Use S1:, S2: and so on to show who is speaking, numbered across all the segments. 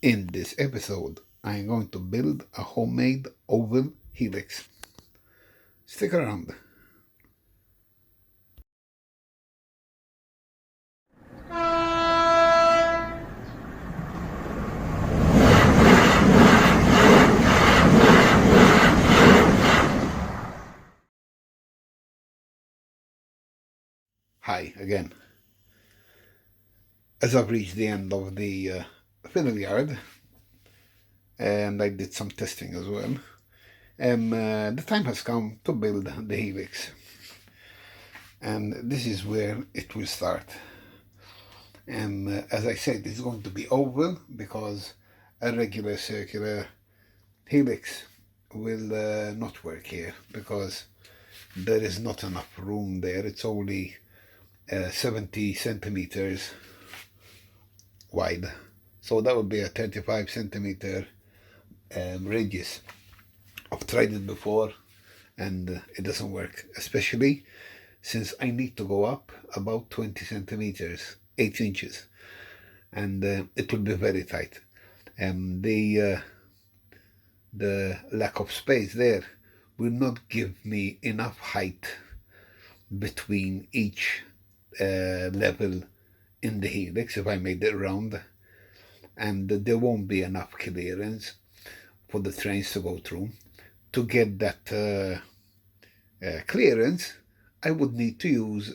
S1: In this episode, I am going to build a homemade oval helix. Stick around. Hi again. As I've reached the end of the fiddle yard, and I did some testing as well, the time has come to build the helix. And this is where it will start. As I said, it's going to be oval because a regular circular helix will not work here because there is not enough room there. It's only 70 centimeters wide, so that would be a 35 centimeter radius. I've tried it before and it doesn't work, especially since I need to go up about 20 centimeters, 8 inches, and it will be very tight. The lack of space there will not give me enough height between each level in the helix if I made it round, and there won't be enough clearance for the trains to go through. To get that clearance, I would need to use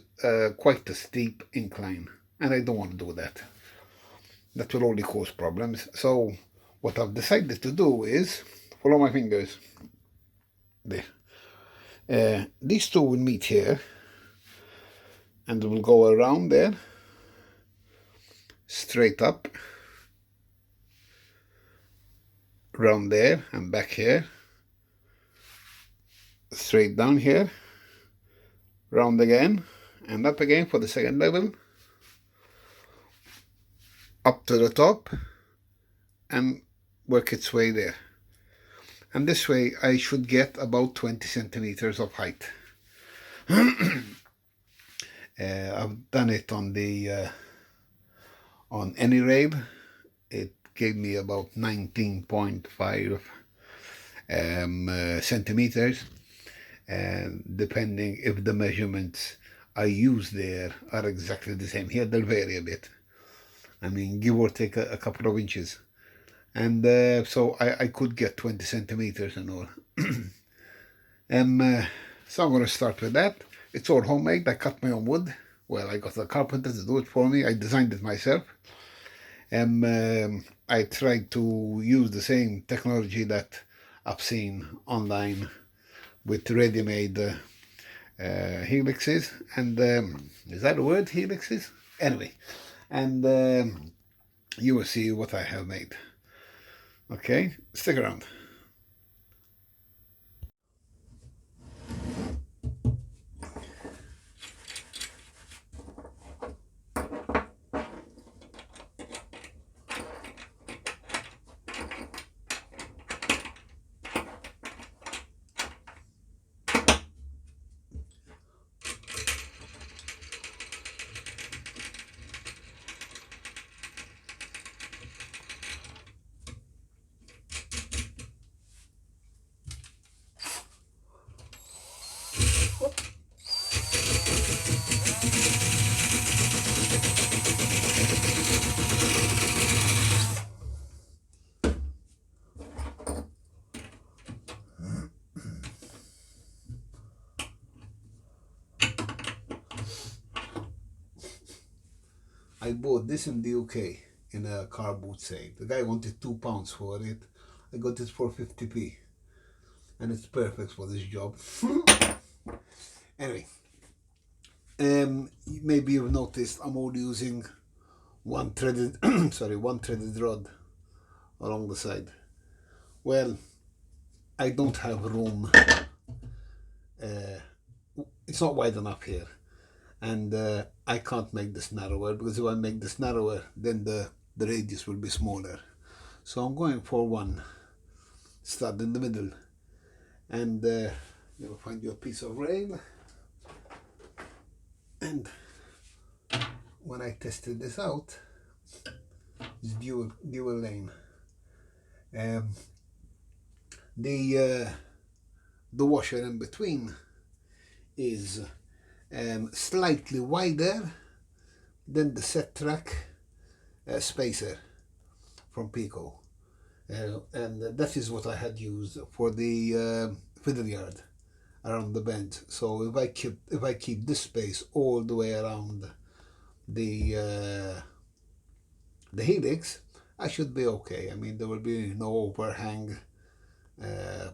S1: quite a steep incline, and I don't want to do that. That will only cause problems. So what I've decided to do is follow my fingers. There. These two will meet here, and will go around there, straight up, round there, and back here, straight down here, round again, and up again for the second level, up to the top, and work its way there. And this way I should get about 20 centimeters of height. I've done it on the on any rail. It gave me about 19.5 centimeters, and depending if the measurements I use there are exactly the same. Here they'll vary a bit, I mean give or take a couple of inches, and so I could get 20 centimeters and all. So I'm going to start with that. It's all homemade. I cut my own wood. Well, I got a carpenter to do it for me. I designed it myself. I tried to use the same technology that I've seen online with ready-made helixes. And is that a word, helixes? Anyway, and you will see what I have made. Okay, stick around. I bought this in the UK in a car boot sale. The guy wanted £2 for it. I got it for 50p, and it's perfect for this job. Anyway, maybe you've noticed I'm only using one threaded one threaded rod along the side. Well, I don't have room. It's not wide enough here, and I can't make this narrower, because if I make this narrower, then the radius will be smaller. So I'm going for one stud in the middle, and you'll find your piece of rail. And when I tested this out, it's dual lane. Um, the washer in between is slightly wider than the set track spacer from Pico, and that is what I had used for the fiddle yard around the bend. So if I keep this space all the way around the helix, I should be okay. I mean, there will be no overhang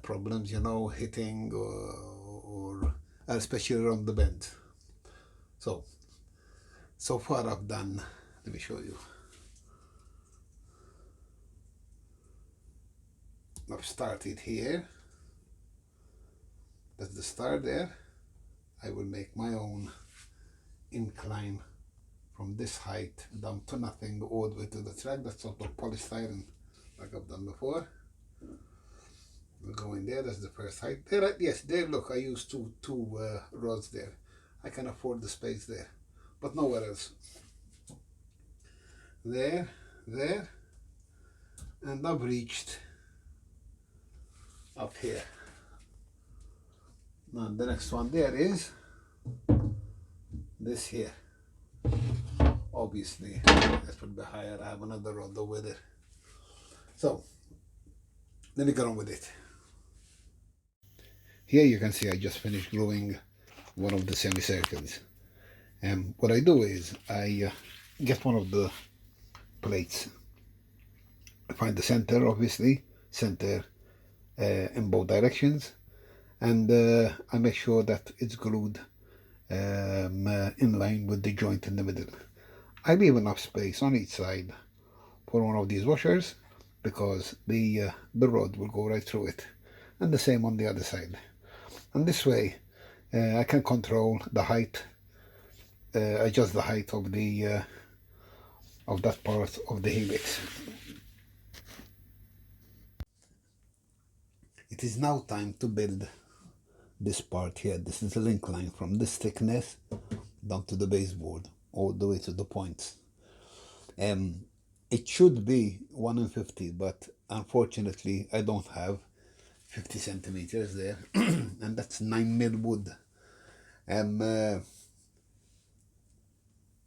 S1: problems, you know, hitting or especially around the bend. So far I've done. Let me show you. I've started here. That's the start there. I will make my own incline from this height down to nothing all the way to the track. That's sort of polystyrene like I've done before. We'll go in there. That's the first height. There, yes, there. Look, I used two rods there. I can afford the space there, but nowhere else. There, and I've reached up here. Now the next one there is this here. Obviously, that would be higher. I have another rod over there. So let me get on with it. Here you can see I just finished gluing one of the semicircles. What I do is I get one of the plates. I find the center, obviously, center in both directions, and I make sure that it's glued in line with the joint in the middle. I leave enough space on each side for one of these washers because the rod will go right through it, and the same on the other side. And this way I can control the height, adjust the height of the of that part of the helix. It is now time to build this part here. This is the link line from this thickness down to the baseboard, all the way to the points. It should be 1 in 50, but unfortunately I don't have 50 centimeters there, and that's 9mm wood. I'm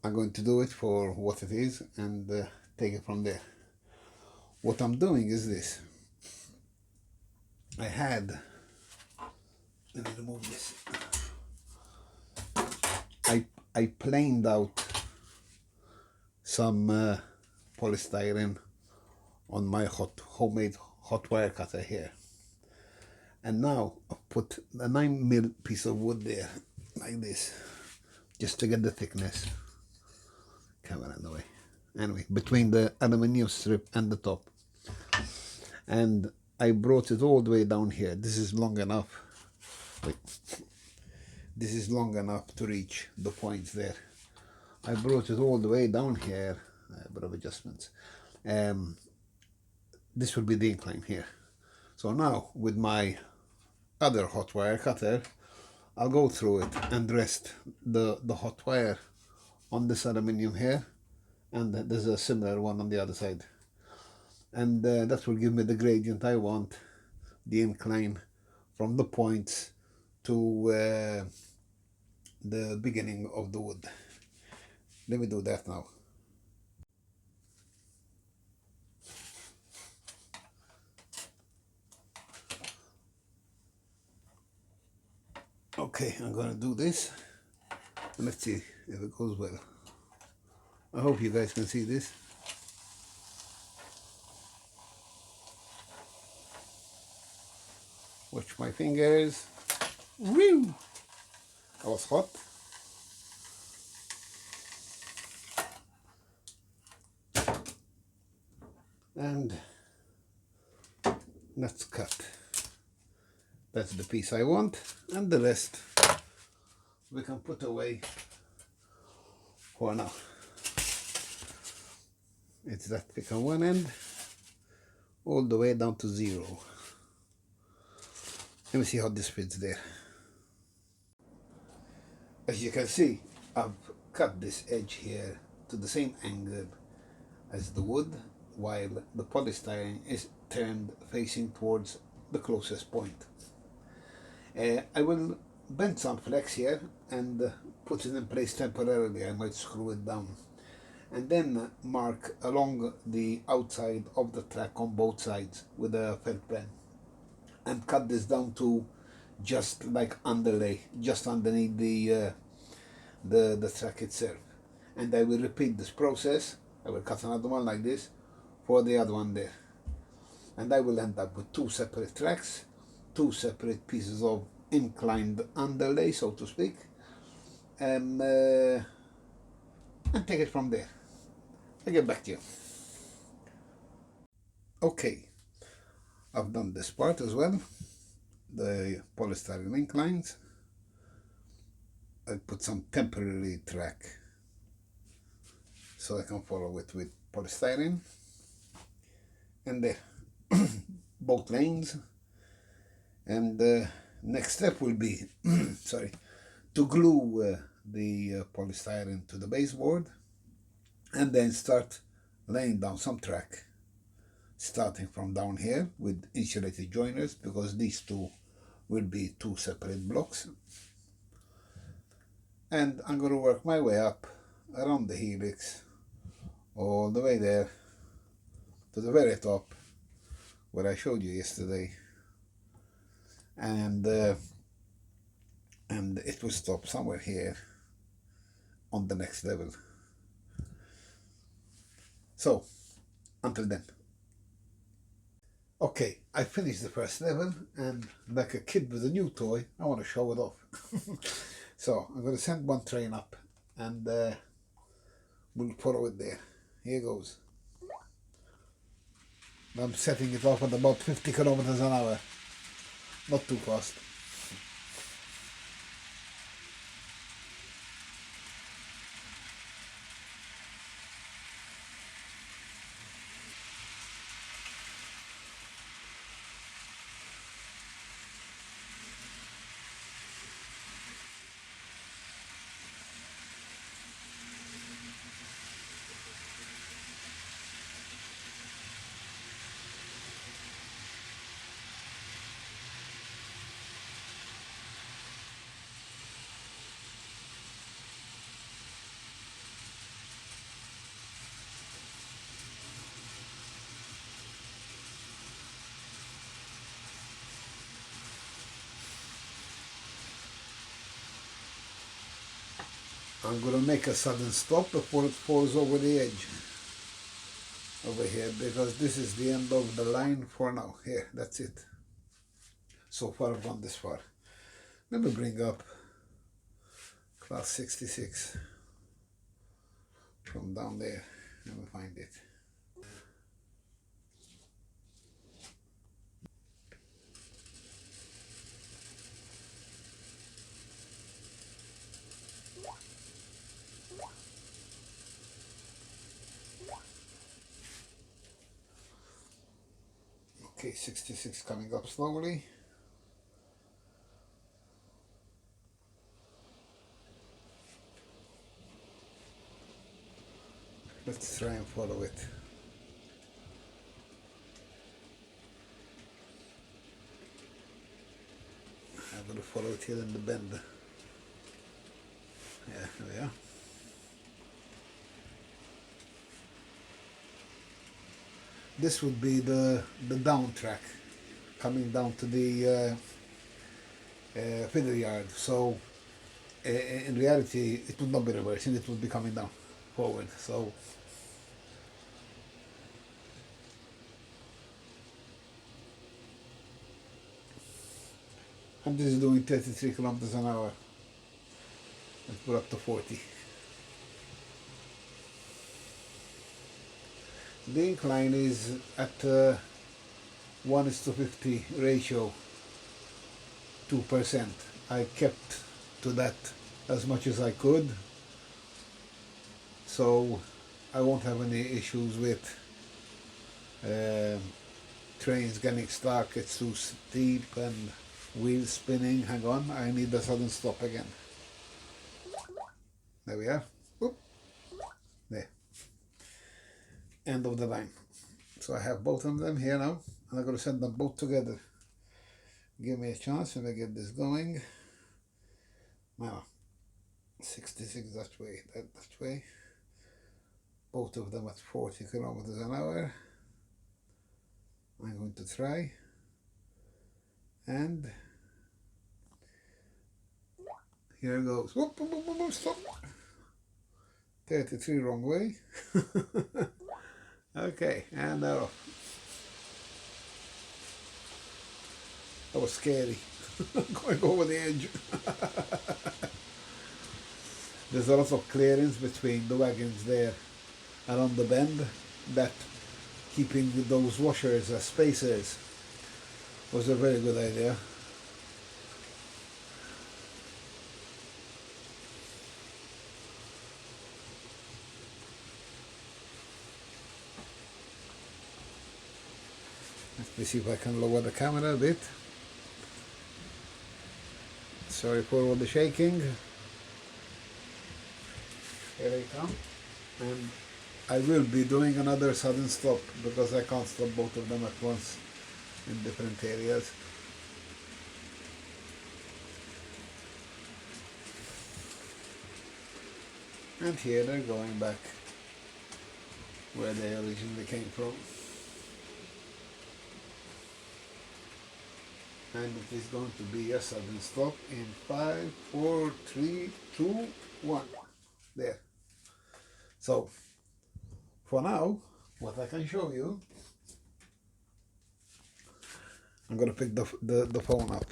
S1: going to do it for what it is and take it from there. What I'm doing is this. Let me remove this. I planed out some polystyrene on my homemade hot wire cutter here, and now I've put a 9mm piece of wood there like this, just to get the thickness. Camera in the way. Anyway, between the aluminium strip and the top, and I brought it all the way down here. This is long enough. Wait. This is long enough to reach the points there. I brought it all the way down here. A bit of adjustments. This will be the incline here. So now with my other hot wire cutter, I'll go through it and rest the hot wire on this aluminium here, and there's a similar one on the other side, and that will give me the gradient I want, the incline from the points to the beginning of the wood. Let me do that now. Okay, I'm gonna do this. Let's see if it goes well. I hope you guys can see this. Watch my fingers. Woo! That was hot. And let's cut. That's the piece I want, and the rest we can put away for now. It's that thick on one end, all the way down to 0. Let me see how this fits there. As you can see, I've cut this edge here to the same angle as the wood, while the polystyrene is turned facing towards the closest point. I will bend some flex here and put it in place temporarily. I might screw it down, and then mark along the outside of the track on both sides with a felt pen, and cut this down to just like underlay, just underneath the track itself. And I will repeat this process. I will cut another one like this for the other one there, and I will end up with two separate tracks, two separate pieces of inclined underlay, so to speak, and take it from there. I'll get back to you. Okay, I've done this part as well, the polystyrene inclines. I put some temporary track so I can follow it with polystyrene, and there, both lanes. And the next step will be sorry, to glue the polystyrene to the baseboard, and then start laying down some track, starting from down here with insulated joiners, because these two will be two separate blocks. And I'm going to work my way up around the helix all the way there to the very top where I showed you yesterday, and it will stop somewhere here on the next level. So until then. Okay, I finished the first level, and like a kid with a new toy, I want to show it off. So I'm going to send one train up, and we'll follow it there. Here goes. I'm setting it off at about 50 kilometers an hour. Not too fast. I'm going to make a sudden stop before it falls over the edge over here, because this is the end of the line for now. Here, that's it. So far I've gone this far. Let me bring up class 66 from down there. Let me find it. Okay, 66 coming up slowly. Let's try and follow it. I'm going to follow it here in the bend. Yeah, there we are. This would be the down track coming down to the feeder yard. So in reality it would not be reversing, it would be coming down forward. So and this is doing 33 kilometers an hour. Let's put up to 40. The incline is at 1:50 ratio, 2%. I kept to that as much as I could, so I won't have any issues with trains getting stuck. It's too steep and wheels spinning. Hang on, I need a sudden stop again. There we are. Oop. There. end of the line. So I have both of them here now, and I'm going to send them both together. Give me a chance when I get this going. Now, 66 that way, that way. Both of them at 40 kilometers an hour. I'm going to try. And here goes. Whoop, whoop, whoop, whoop, stop. 33 wrong way. Okay, and now. That was scary. Going over the edge. There's a lot of clearance between the wagons there around the bend, that keeping those washers as spacers was a very good idea. Let me see if I can lower the camera a bit. Sorry for all the shaking. Here I come. And I will be doing another sudden stop because I can't stop both of them at once in different areas. And here they're going back where they originally came from. And it is going to be a sudden stop in 5, 4, 3, 2, 1. There. So, for now, what I can show you, I'm going to pick the phone up.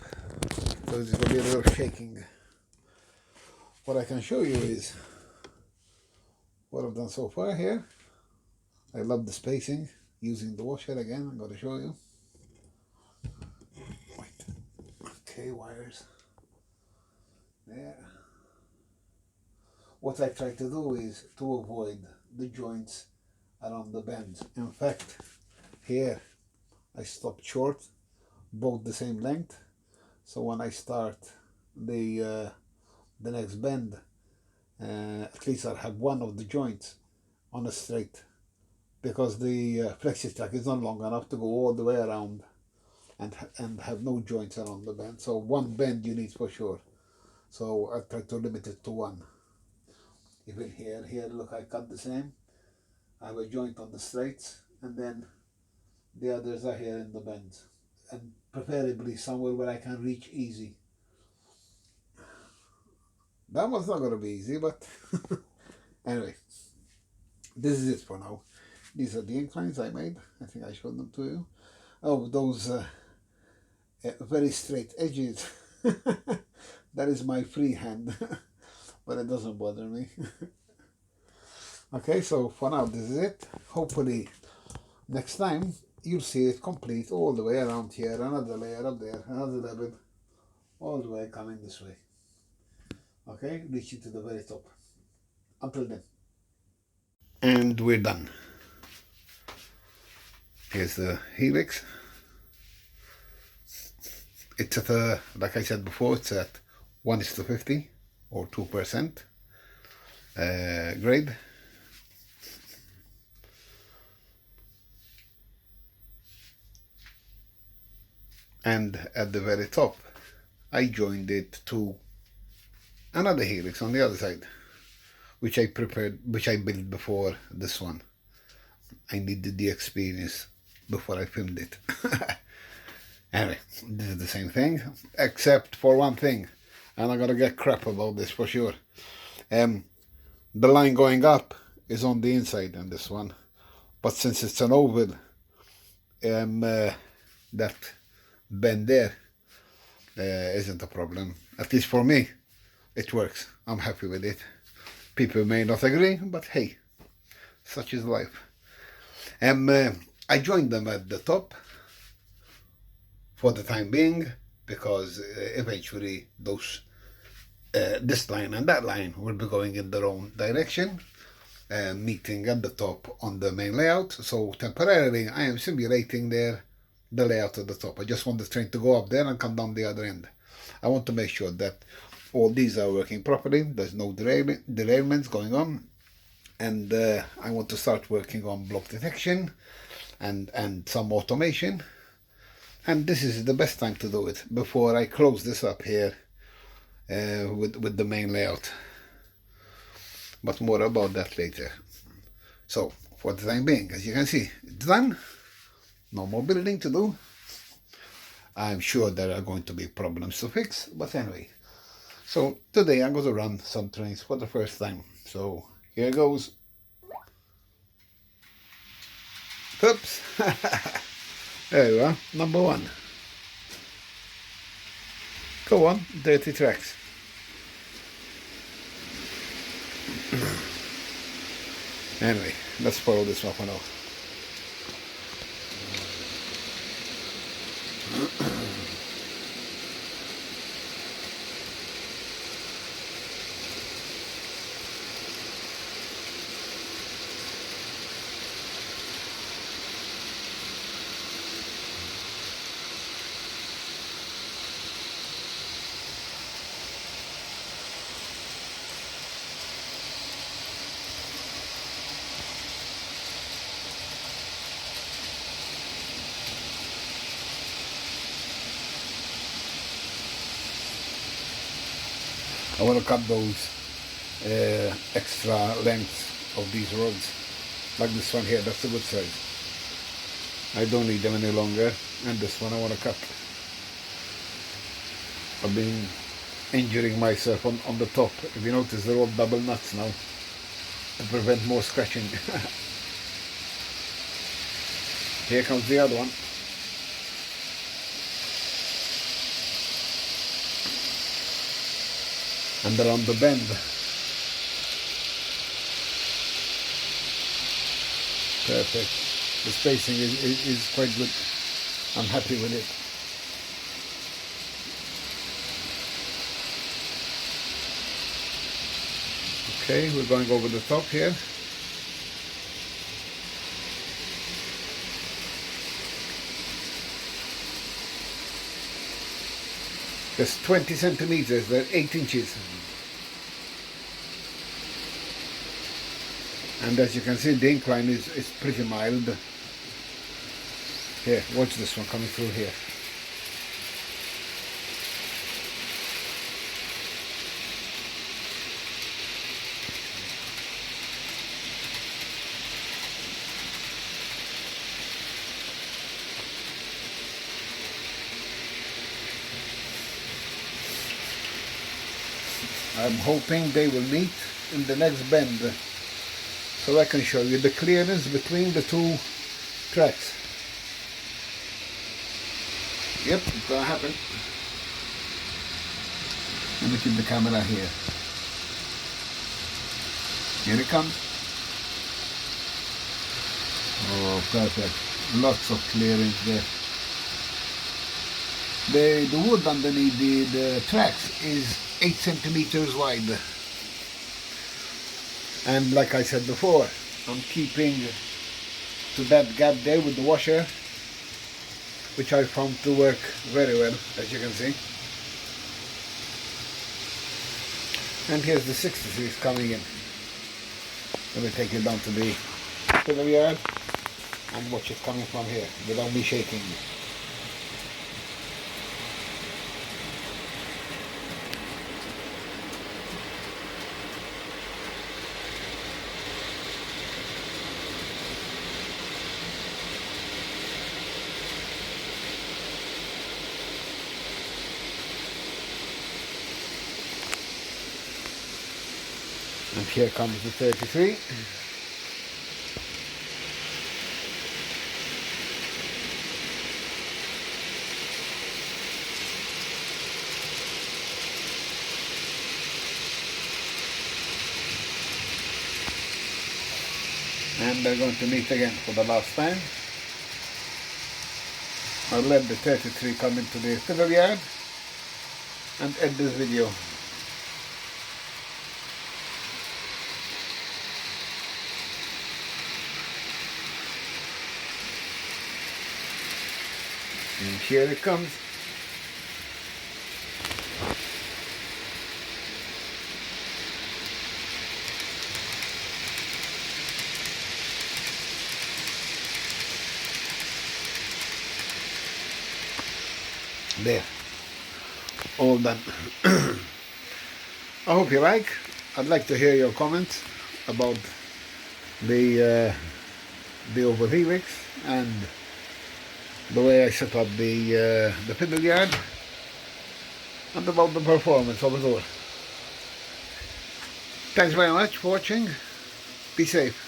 S1: So it's going to be a little shaking. What I can show you is what I've done so far here. I love the spacing. Using the washer again, I'm going to show you. Okay, wires there. What I try to do is to avoid the joints around the bends. In fact, here I stopped short, both the same length, so when I start the next bend, at least I'll have one of the joints on a straight, because the flexi track is not long enough to go all the way around and have no joints around the bend. So one bend you need for sure. So I try to limit it to one. Even here, look, I cut the same. I have a joint on the straights, and then the others are here in the bends. And preferably somewhere where I can reach easy. That one's not going to be easy, but anyway, this is it for now. These are the inclines I made. I think I showed them to you. Oh, those very straight edges. That is my free hand, but it doesn't bother me. Okay, so for now this is it. Hopefully next time you'll see it complete all the way around here, another layer up there, another level, all the way coming this way. Okay, reaching to the very top. Until then. And we're done. Here's the Helix. It's at a, like I said before, it's at 1:50 or 2% grade. And at the very top, I joined it to another Helix on the other side, which I built before this one. I needed the experience before I filmed it. Anyway, this is the same thing, except for one thing, and I'm gonna get crap about this for sure. The line going up is on the inside on this one, but since it's an oval, that bend there isn't a problem. At least for me, it works. I'm happy with it. People may not agree, but hey, such is life. I joined them at the top for the time being, because eventually those this line and that line will be going in their own direction, meeting at the top on the main layout. So temporarily I am simulating the layout at the top. I just want the train to go up there and come down the other end. I want to make sure that all these are working properly, there's no derailments going on, and I want to start working on block detection and some automation, and this is the best time to do it before I close this up here with the main layout, but more about that later. So for the time being, as you can see, it's done. No more building to do. I'm sure there are going to be problems to fix, but anyway. So today I'm going to run some trains for the first time. So here goes. Oops. There you are, number one. Go on, dirty tracks. Anyway, let's follow this one for now. I want to cut those extra lengths of these rods, like this one here. That's a good size. I don't need them any longer, and this one I want to cut. I've been injuring myself on the top. If you notice, they're all double nuts now to prevent more scratching. Here comes the other one. And they're on the bend. Perfect. The spacing is quite good. I'm happy with it. Okay, we're going over the top here. There's 20 centimeters, they're 8 inches. And as you can see, the incline is pretty mild. Here, watch this one coming through here. I'm hoping they will meet in the next bend, so I can show you the clearance between the two tracks. Yep, it's gonna happen. Let me keep the camera here. Here it comes. Oh, perfect. Lots of clearance there. The wood underneath the tracks is 8 centimeters wide, and like I said before, I'm keeping to that gap there with the washer, which I found to work very well, as you can see. And here's the 66 coming in. Let me take it down to the yard and watch it coming from here without me shaking. And here comes the 33. And they're going to meet again for the last time. I'll let the 33 come into the fiddle yard and end this video. And here it comes. There, all done. I hope you like. I'd like to hear your comments about the oval helix and the way I set up the fiddle yard and about the performance of it all. Thanks very much for watching. Be safe.